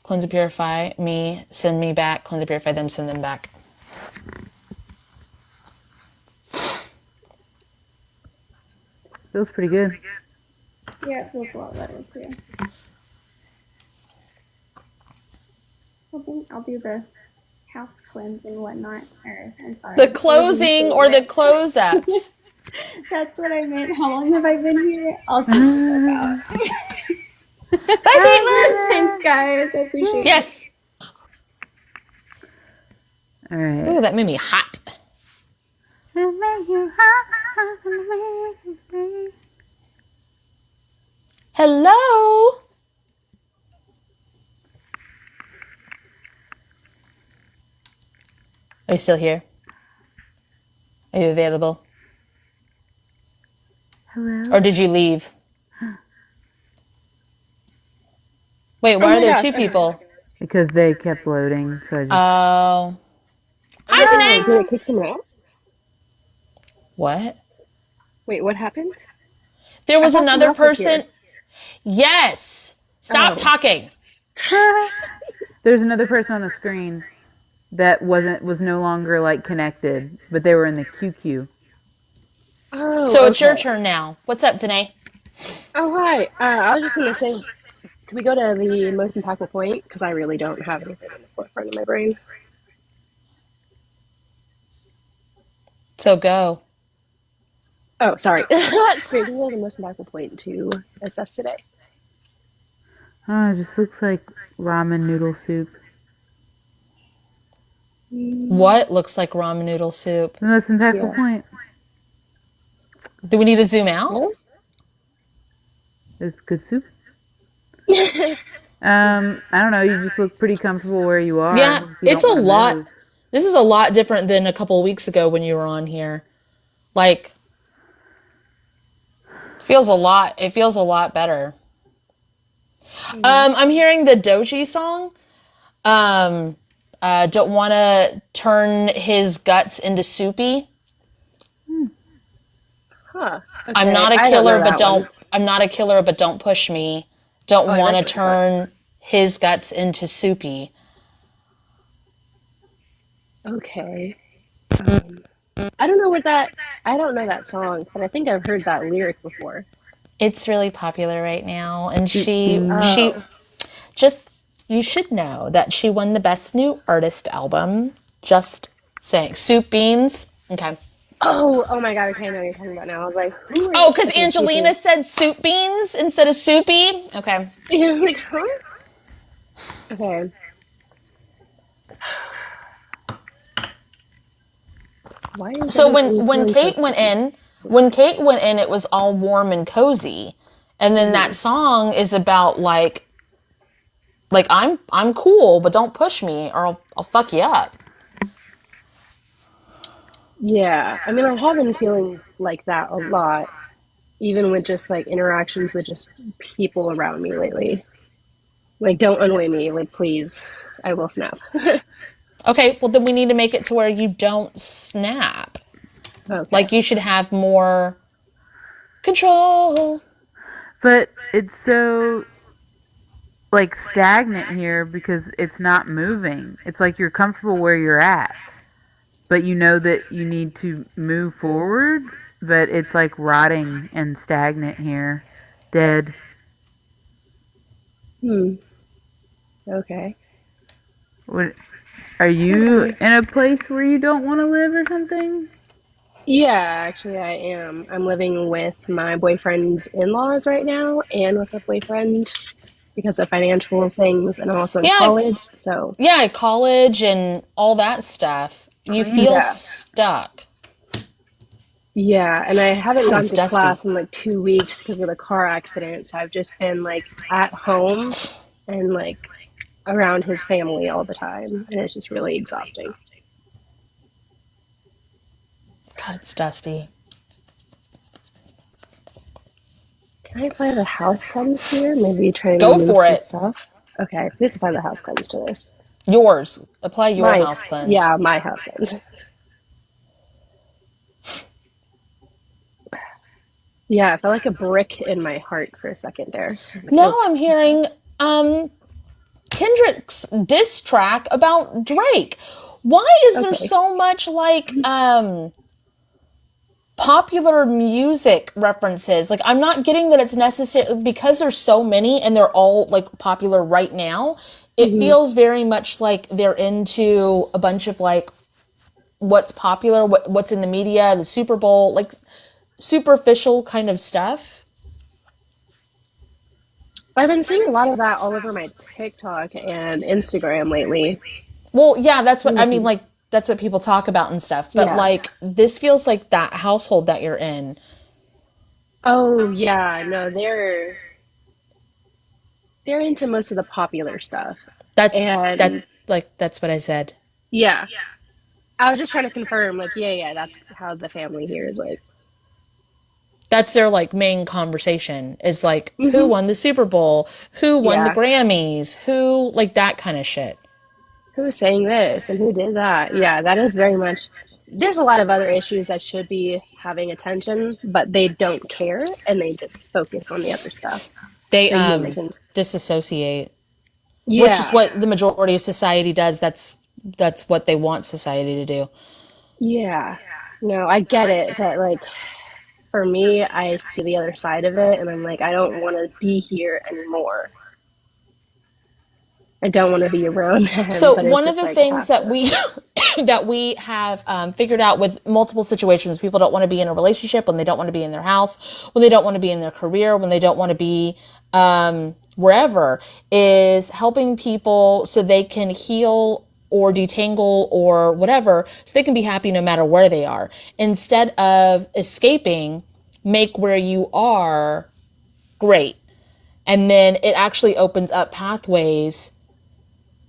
Cleanse and purify me. Send me back. Cleanse and purify them. Send them back. Feels pretty good. Yeah, it feels a lot better too. I'll do the house cleanse and whatnot. I'm sorry. The closing or the close-ups. That's what I meant. How long have I been here? I'll see myself out. Bye, Caitlin! Thanks, guys. I appreciate it. Yes. All right. Ooh, that made me hot. Hello? Are you still here? Are you available? Hello? Or did you leave? Wait, why are there two people? Because they kept loading, so I just... Oh. Hi, Janae! Did it kick someone out? What? Wait, what happened? There was I thought another someone else was person. here. Yes. Stop Oh. talking. There's another person on the screen that was no longer, like, connected, but they were in the QQ. Oh, So it's your okay. turn now. What's up, Danae? Oh, hi. I was just going to say, can we go to the most impactful point? Because I really don't have anything in the forefront of my brain. So go. Oh, sorry. Spiritual, the most impactful point to assess today. Oh, it just looks like ramen noodle soup. What looks like ramen noodle soup? The most impactful Yeah. point. Do we need to zoom out? Really? It's good soup. I don't know. You just look pretty comfortable where you are. Yeah, if you it's don't a wanna lot. move. This is a lot different than a couple of weeks ago when you were on here. Like, it feels a lot better. I'm hearing the Doji song. Don't want to turn his guts into soupy. Huh. Okay. I'm not a I don't know killer, but that one. I'm not a killer, but don't push me. Don't Oh, I want to recognize that. turn his guts into soupy. Okay. I don't know that song, but I think I've heard that lyric before. It's really popular right now, and Oh. you should know that she won the Best New Artist album. Just saying. Soup Beans. Okay. Oh my God, okay, I know what you're talking about now. I was like, who are Oh, you? because Okay, Angelina said soup beans instead of soupy? Okay. I was like, huh? Okay. Why is So everything when feeling so Kate went sticky? in, it was all warm and cozy. And then that song is about like I'm cool, but don't push me or I'll fuck you up. Yeah, I mean, I have been feeling like that a lot, even with just like interactions with just people around me lately. Like, don't annoy me, like, please. I will snap. Okay, well then we need to make it to where you don't snap. Okay. Like you should have more control. But it's so, like, stagnant here because it's not moving. It's like you're comfortable where you're at, but you know that you need to move forward, but it's like rotting and stagnant here. Dead. Okay. What, are you in a place where you don't want to live or something? Yeah, actually, I am. I'm living with my boyfriend's in-laws right now and with a boyfriend because of financial things, and I'm also in Yeah, college, so yeah, college and all that stuff. You feel yeah. stuck. Yeah, and I haven't God, gone it's to dusty. class in like 2 weeks because of the car accident, so I've just been like at home and like around his family all the time, and it's just really exhausting. God, it's dusty. Can I apply the house cleanse here? Maybe try and Go remove for some it. stuff? Okay, please apply the house cleanse to this. Yours. Apply your My, house cleanse. yeah, my house cleanse. Yeah, I felt like a brick in my heart for a second there. Now I'm hearing Kendrick's diss track about Drake. Why is there Okay. so much like popular music references. Like, I'm not getting that it's necessary because there's so many and they're all like popular right now. It Hmm. feels very much like they're into a bunch of like what's popular, what's in the media, the Super Bowl, like superficial kind of stuff. I've been seeing a lot of that all over my TikTok and Instagram lately. Well, yeah, that's what I mean. Listen, Like, that's what people talk about and stuff. But yeah. like, this feels like that household that you're in. Oh yeah, no, they're into most of the popular stuff. That And like that's what I said. yeah, I was just trying to confirm, like, yeah, that's how the family here is like. That's their like main conversation is like who Hmm. won the Super Bowl, who won the Yeah, Grammys, who like that kind of shit. who's saying this and who did that? Yeah, that is very much. There's a lot of other issues that should be having attention, but they don't care and they just focus on the other stuff. They So you mentioned, disassociate, which is yeah, what the majority of society does. That's what they want society to do. yeah. No, I get it, but like for me, I see the other side of it and I'm like, I don't want to be here anymore. I don't want to be around them, So but it's one of just the like I things have that to. we that we have figured out with multiple situations, people don't want to be in a relationship when they don't want to be in their house, when they don't want to be in their career, when they don't want to be wherever, is helping people so they can heal or detangle or whatever, so they can be happy no matter where they are. Instead of escaping, make where you are great. And then it actually opens up pathways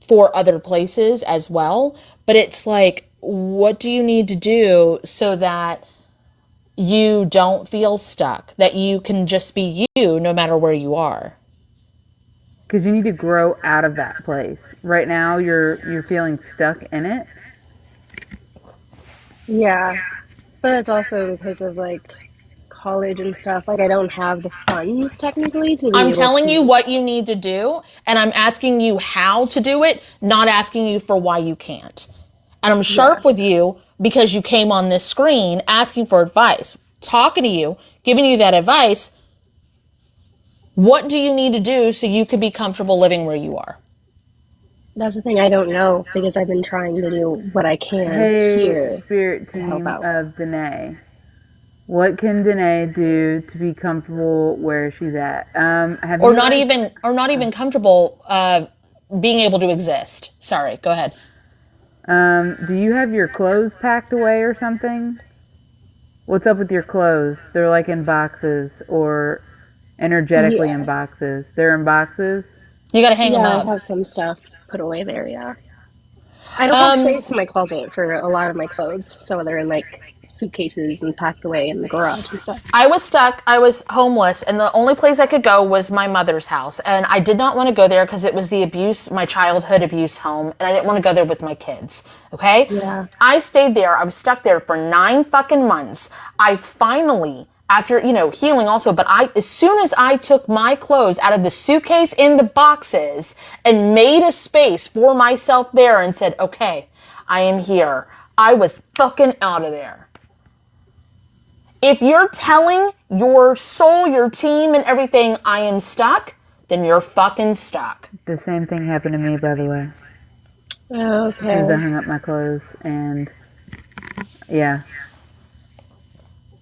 for other places as well. But it's like, what do you need to do so that you don't feel stuck, that you can just be you no matter where you are? Because you need to grow out of that place. Right now, you're feeling stuck in it. Yeah, but it's also because of like college and stuff. Like I don't have the funds technically to be I'm able telling you to. what you need to do, and I'm asking you how to do it, not asking you for why you can't. And I'm Yeah, sharp with you because you came on this screen asking for advice, talking to you, giving you that advice. What do you need to do so you can be comfortable living where you are? that's the thing. I don't know because I've been trying to do what I can Hey, here spirit to help team out. of Danae. What can Danae do to be comfortable where she's at? Have Or you not like, even or not even comfortable being able to exist. Sorry, go ahead. do you have your clothes packed away or something? What's up with your clothes? They're like in boxes or energetically in Yeah, boxes. They're in boxes. You got to hang yeah, them I up. have some stuff put away there. Yeah, I don't have Um, space in my closet for a lot of my clothes, so they're in like suitcases and packed away in the garage and stuff. I was stuck. I was homeless, and the only place I could go was my mother's house. And I did not want to go there because it was the abuse, my childhood abuse home, and I didn't want to go there with my kids. Okay? Yeah. I stayed there. I was stuck there for 9 fucking months. I finally, after, healing also, but as soon as I took my clothes out of the suitcase in the boxes and made a space for myself there and said, okay, I am here, I was fucking out of there. If you're telling your soul, your team, and everything, I am stuck, then you're fucking stuck. The same thing happened to me, by the way. As soon as I Okay. hung up my clothes and, yeah,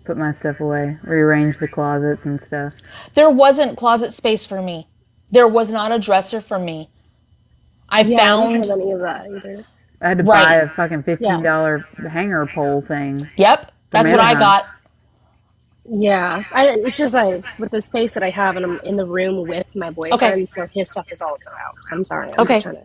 put my stuff away, rearranged the closets and stuff. There wasn't closet space for me. There was not a dresser for me. I Yeah, I don't have found, any of that either. I had to buy right. a fucking Yeah. $15 hanger pole thing Yep. from That's what I Amazon. got. Yeah, it's just like with the space that I have, and I'm in the room with my Okay. boyfriend, so his stuff is also out. I'm sorry, I'm just Okay. trying to.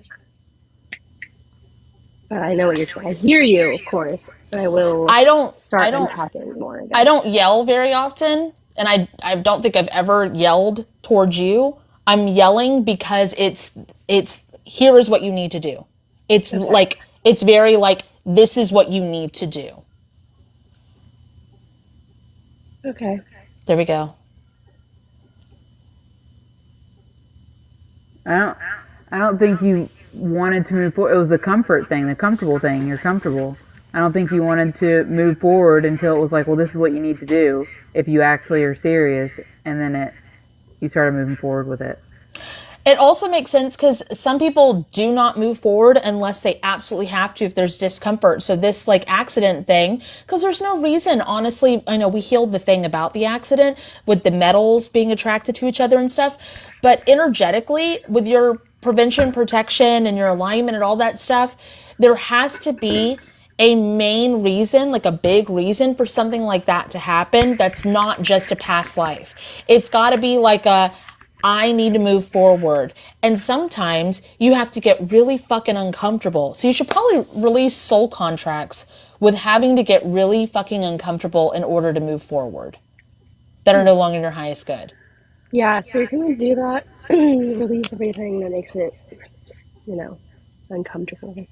But I know what you're saying. I hear you, of course. And I will I don't, I start don't, unpacking more, I I guess. don't yell very often. And I don't think I've ever yelled towards you. I'm yelling because here is what you need to do. It's Okay. like, it's very like, this is what you need to do. Okay. There we go. I don't, I don't think you wanted to move forward. It was the comfort thing, the comfortable thing. You're comfortable. I don't think you wanted to move forward until it was like, well, this is what you need to do if you actually are serious, and then you started moving forward with it. It also makes sense because some people do not move forward unless they absolutely have to if there's discomfort. So this like accident thing, because there's no reason, honestly. I know we healed the thing about the accident with the metals being attracted to each other and stuff, but energetically with your prevention, protection, and your alignment and all that stuff, there has to be a main reason, like a big reason for something like that to happen. That's not just a past life. It's got to be like I need to move forward. And sometimes you have to get really fucking uncomfortable. So you should probably release soul contracts with having to get really fucking uncomfortable in order to move forward that are no longer in your highest good. Yeah, so you're going to do that. Release everything that makes it, uncomfortable.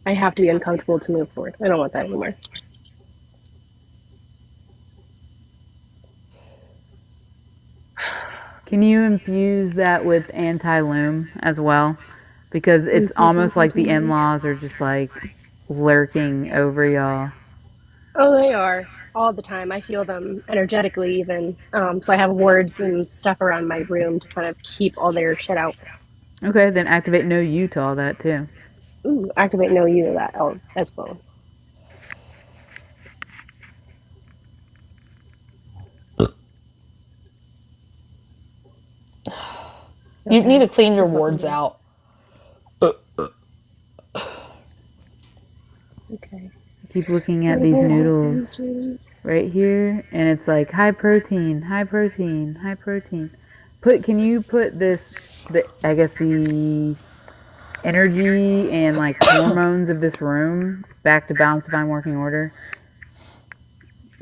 I have to be uncomfortable to move forward. I don't want that anymore. Can you infuse that with anti-loom as well? Because it's almost like the in-laws are just like lurking over y'all. Oh, they are all the time. I feel them energetically even. So I have wards and stuff around my room to kind of keep all their shit out. Okay, then activate No You to all that too. Ooh, activate No You to that as well. You need to clean your wards out. Okay. Keep looking at these noodles right here, and it's like high protein, high protein, high protein. Can you put I guess the energy and like hormones of this room back to balanced divine working order,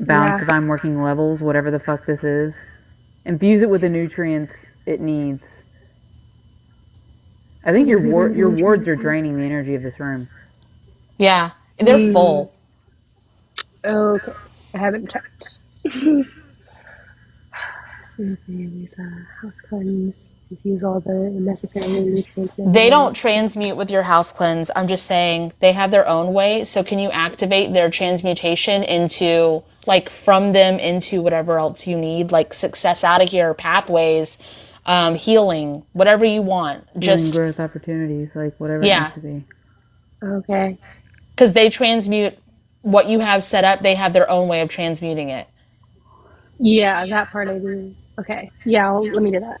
balanced divine working levels, whatever the fuck this is. Infuse it with the nutrients it needs. I think your wards are draining the energy of this room. Yeah, they're full. Okay, I haven't checked. These house cleanse, infuse all the necessary nutrients. They don't transmute with your house cleanse. I'm just saying they have their own way. So can you activate their transmutation into, like, from them into whatever else you need, like success out of here, pathways, healing, whatever you want. Just growth opportunities, like whatever it needs to be. Okay. Because they transmute what you have set up. They have their own way of transmuting it. Yeah, that part I do. Okay. Yeah, let me do that.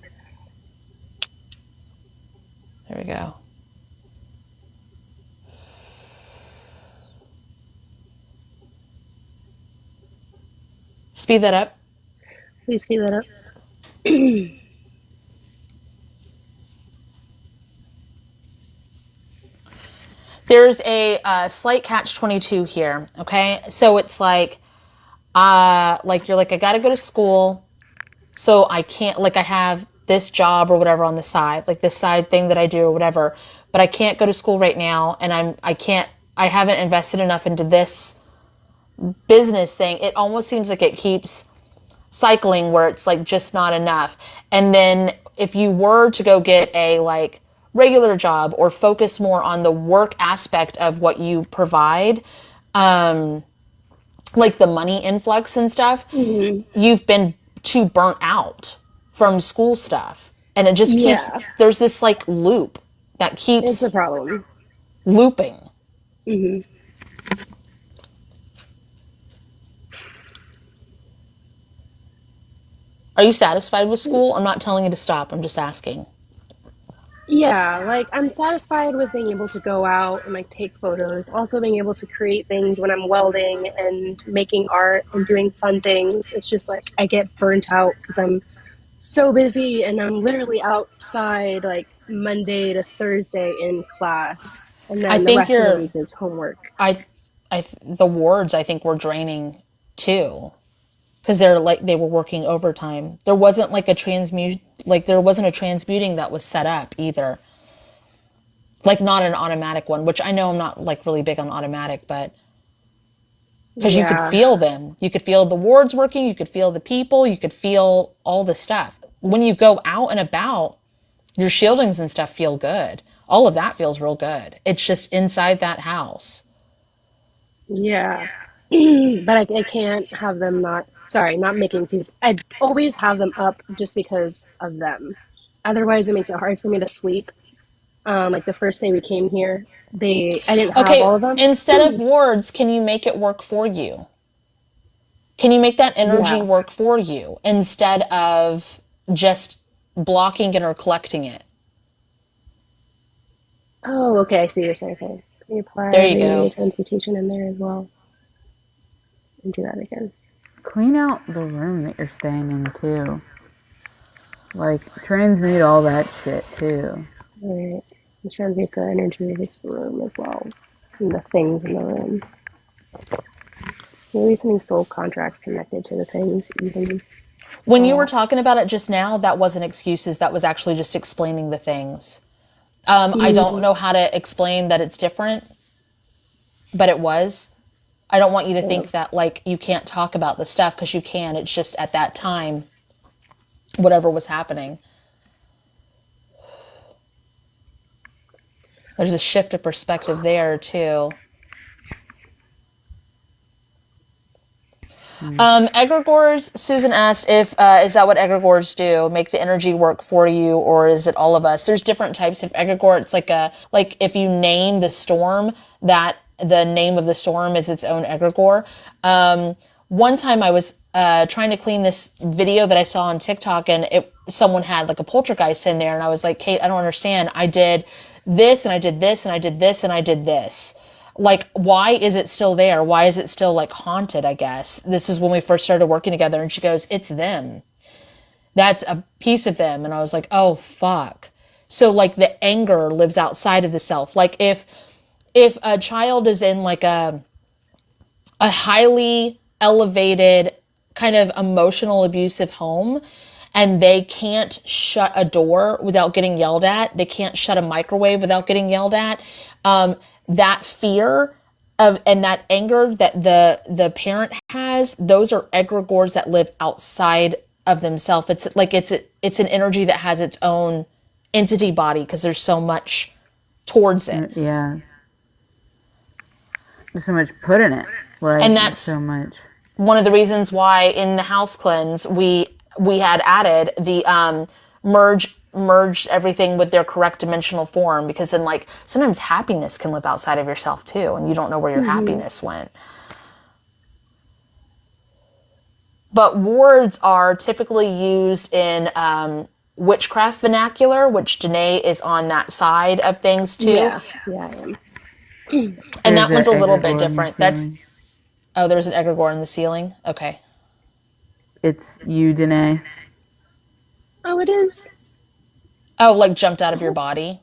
There we go. Speed that up. Please speed that up. There's a slight catch-22 here, okay? So it's like you're like, I gotta go to school, so I can't, like, I have this job or whatever on the side, like this side thing that I do or whatever, but I can't go to school right now, and I haven't invested enough into this business thing. It almost seems like it keeps cycling where it's like just not enough. And then if you were to go get a like regular job or focus more on the work aspect of what you provide, like the money influx and stuff, you've been too burnt out from school stuff. And it just keeps, there's this like loop that keeps it's a problem. Looping. Mm-hmm. Are you satisfied with school? I'm not telling you to stop. I'm just asking. Yeah, like I'm satisfied with being able to go out and like take photos, also being able to create things when I'm welding and making art and doing fun things. It's just like I get burnt out because I'm so busy and I'm literally outside like Monday to Thursday in class, and then the rest of the week is homework. The wards I think were draining too, because they were working overtime. There wasn't like there wasn't a transmuting that was set up either. Like not an automatic one, which I know I'm not like really big on automatic, but because you could feel them. You could feel the wards working, you could feel the people, you could feel all the stuff. When you go out and about, your shieldings and stuff feel good. All of that feels real good. It's just inside that house. Yeah. But I can't have them not making teas. I always have them up just because of them. Otherwise, it makes it hard for me to sleep. Like the first day we came here, I didn't have Okay, all of them. instead of words, can you make it work for you? Can you make that energy Yeah. work for you instead of just blocking it or collecting it? Oh, okay. I see what you're saying. Okay. Can you There apply you the go. transmutation in there as well? And do that again. Clean out the room that you're staying in too. Like transmute all that shit too. All right. Let's transmute the energy of this room as well. And the things in the room. Maybe something soul contracts connected to the things even. When you were That. talking about it just now, that wasn't excuses. That was actually just explaining the things. I don't Mm, know how to explain that it's different, but it was. I don't want you to yeah. think that like you can't talk about the stuff because you can. It's just at that time, whatever was happening. There's a shift of perspective there too. Egregores, Susan asked if, is that what egregores do? Make the energy work for you, or is it all of us? There's different types of egregore. It's like if you name the storm, that the name of the storm is its own egregore. One time I was trying to clean this video that I saw on TikTok, and someone had like a poltergeist in there, and I was like, Kate, I don't understand. I did this, and I did this, and I did this, and I did this. Like, why is it still there? Why is it still like haunted? I guess this is when we first started working together, and she goes, it's them. That's a piece of them. And I was like, oh fuck. So like the anger lives outside of the self. Like if a child is in like a highly elevated kind of emotional abusive home, and they can't shut a door without getting yelled at, they can't shut a microwave without getting yelled at, that fear of and that anger that the parent has, those are egregores that live outside of themselves. It's like it's an energy that has its own entity body because there's so much towards it. Yeah. There's so much put in it. Like And that's so much. one of the reasons why in the house cleanse we had added the merged everything with their correct dimensional form, because then like sometimes happiness can live outside of yourself too, and you don't know where your happiness went. But wards are typically used in witchcraft vernacular, which Danae is on that side of things too. Yeah. Yeah, I am. And There's that one's a little bit egregore in the different. That's ceiling. oh, there's an egregore in the ceiling. Okay. It's you, Danae. Oh, it is. Oh, like jumped out of your body.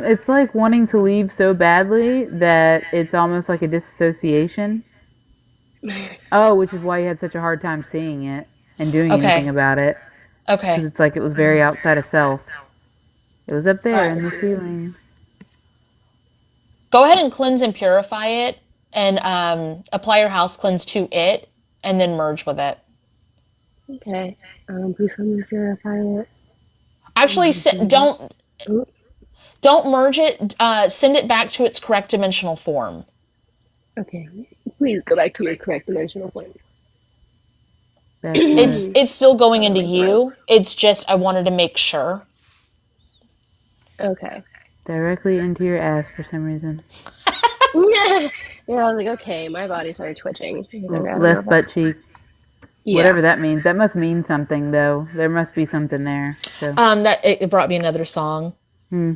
It's like wanting to leave so badly that it's almost like a disassociation. Oh, which is why you had such a hard time seeing it and doing anything Okay. about it. Because Okay. it's like it was very outside of self. It was up there I in the see. ceiling. Go ahead and cleanse and purify it, and apply your house cleanse to it, and then merge with it. Okay. Please help me purify it. Actually, don't Ooh, don't merge it. Send it back to its correct dimensional form. okay. Please go back to your correct dimensional plane. Back to where? It's still going into My throat. you. It's just I wanted to make sure. Okay. Directly into your ass for some reason. Yeah, I was like, okay, my body started twitching. I don't know Left if butt cheek. yeah. Whatever that means. That must mean something, though. There must be something there. So. That it brought me another song, Hmm.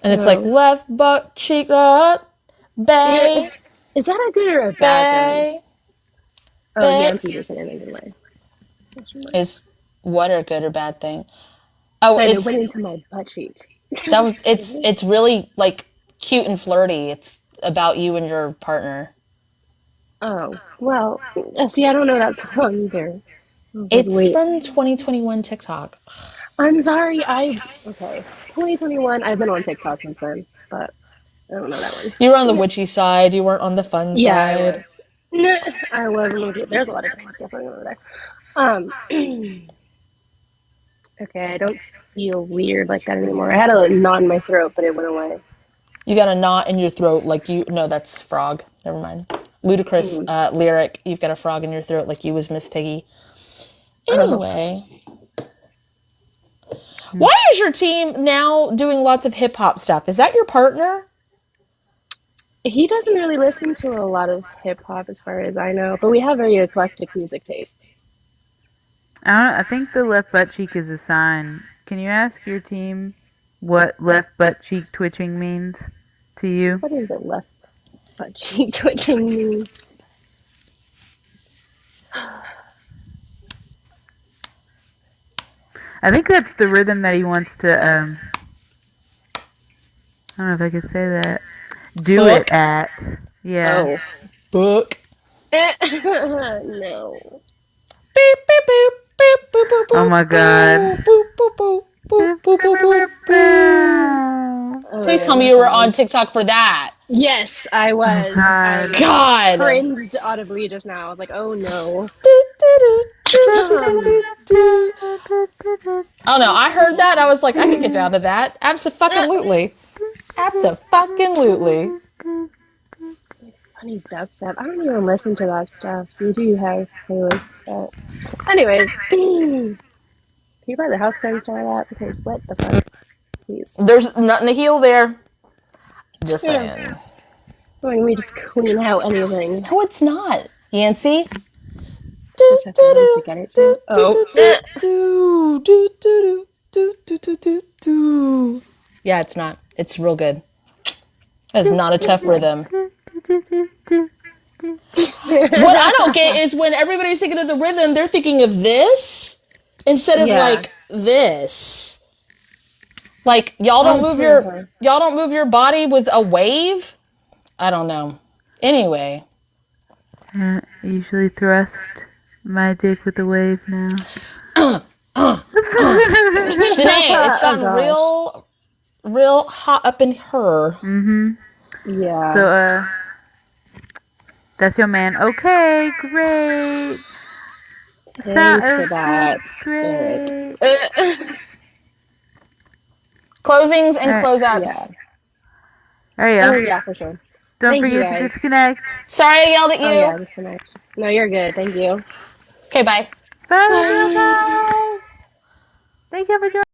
and it's like left butt cheek up, Yeah. bay, Is that a good or a bad thing? bay, Oh, bay. Nancy just said it in a good way. Is what a good or bad thing? Oh, And it it's went into my butt cheek. that was it's really like cute and flirty. It's about you and your partner. Oh, well, see, I don't know that song either. I was like, It's wait, from 2021 TikTok. I'm sorry, okay. 2021, I've been on TikTok since then, but I don't know that one. You were on the witchy side. You weren't on the fun Yeah, I side. was. No, I was. There's a lot of things going on over there. Um, okay, I don't feel weird like that anymore. I had a knot in my throat, but it went away. You got a knot in your throat, like you. No, that's frog. Never mind. Ludicrous lyric. You've got a frog in your throat like you was Miss Piggy. Anyway. Why is your team now doing lots of hip-hop stuff? Is that your partner? He doesn't really listen to a lot of hip hop as far as I know, but we have very eclectic music tastes. I think the left butt cheek is a sign. Can you ask your team what left butt cheek twitching means to you? What is it, left butt cheek twitching mean? I think that's the rhythm that he wants to, I don't know if I could say that. Do Book. it at. Yeah. Oh. Book. No. Beep, beep, beep, beep, boop, boop, Oh my god. boop, boop, boop, boop, boop, boop, boop. Oh, Please yeah, tell me you were on TikTok for that. Yes, I was. God. I God. cringed audibly just now. I was like, oh no. Oh no, I heard that. I was like, I could get down to that. Abso-fucking-lutely. Abso-fucking-lutely. Funny dubstep. I don't even listen to that stuff. You do have playlists, but anyways. Can you buy the house cleanse start that? Because what the fuck? Please. There's nothing to heal there. Just saying. Why don't we just clean out anything? No, it's not. Yancy. Which I failed to get it to. Oh. Yeah, it's not. It's real good. It's not a tough rhythm. What I don't get is when everybody's thinking of the rhythm, they're thinking of this instead of like this. Like y'all don't move your body with a wave. I don't know. Anyway, I usually thrust my dick with a wave now. Danae, it's gotten real hot up in her. Yeah. So, that's your man. Okay, great. Thanks for that. Great. Closings and closeouts. Yeah. There you Oh, go. yeah, for sure. Don't Thank you, forget to guys. disconnect. Sorry I yelled at you. Oh, yeah, disconnect. No, you're good. Thank you. Okay, bye. Bye. Bye. Thank you for joining.